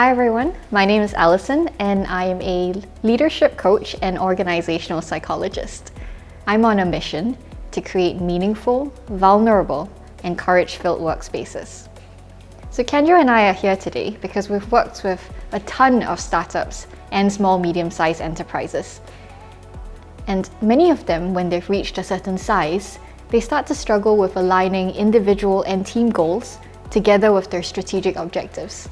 Hi everyone, my name is Alison and I am a leadership coach and organizational psychologist. I'm on a mission to create meaningful, vulnerable, and courage-filled workspaces. So Kendra and I are here today because we've worked with a ton of startups and small, medium-sized enterprises. And many of them, when they've reached a certain size, they start to struggle with aligning individual and team goals together with their strategic objectives.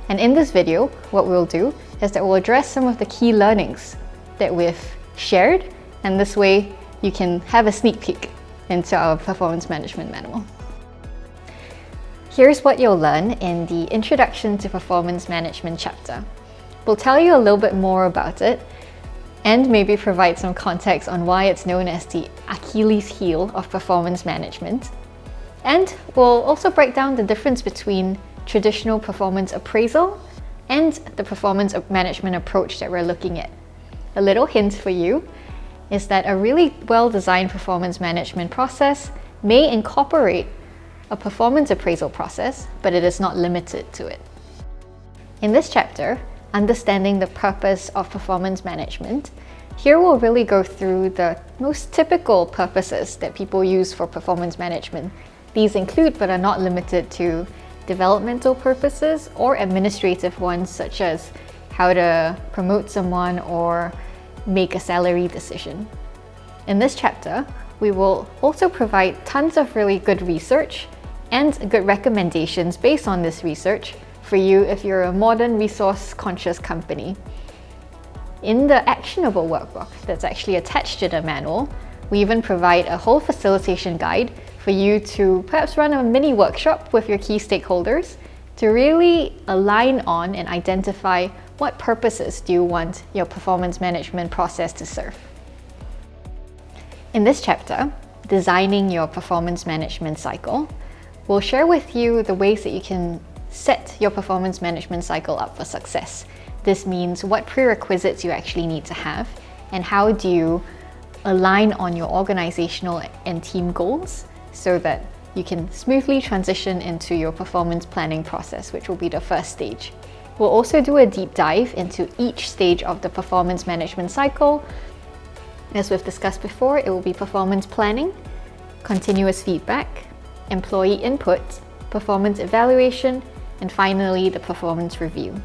And in this video, what we'll do is that we'll address some of the key learnings that we've shared, and this way you can have a sneak peek into our performance management manual. Here's what you'll learn in the Introduction to Performance Management chapter. We'll tell you a little bit more about it and maybe provide some context on why it's known as the Achilles heel of performance management. And we'll also break down the difference between traditional performance appraisal and the performance management approach that we're looking at. A little hint for you is that a really well-designed performance management process may incorporate a performance appraisal process, but it is not limited to it. In this chapter, Understanding the Purpose of Performance Management, here we'll really go through the most typical purposes that people use for performance management. These include, but are not limited to, developmental purposes or administrative ones, such as how to promote someone or make a salary decision. In this chapter, we will also provide tons of really good research and good recommendations based on this research for you if you're a modern resource-conscious company. In the actionable workbook that's actually attached to the manual, we even provide a whole facilitation guide for you to perhaps run a mini workshop with your key stakeholders to really align on and identify what purposes do you want your performance management process to serve. In this chapter, Designing Your Performance Management Cycle, we'll share with you the ways that you can set your performance management cycle up for success. This means what prerequisites you actually need to have and how do you align on your organizational and team goals so that you can smoothly transition into your performance planning process, which will be the first stage. We'll also do a deep dive into each stage of the performance management cycle. As we've discussed before, it will be performance planning, continuous feedback, employee input, performance evaluation, and finally the performance review.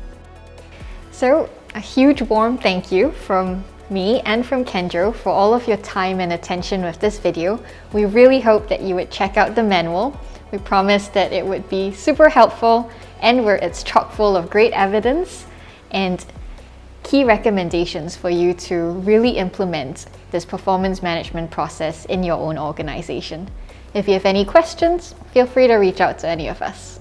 So a huge warm thank you from me and from Kendra for all of your time and attention with this video. We really hope that you would check out the manual. We promise that it would be super helpful and where it's chock full of great evidence and key recommendations for you to really implement this performance management process in your own organization. If you have any questions, feel free to reach out to any of us.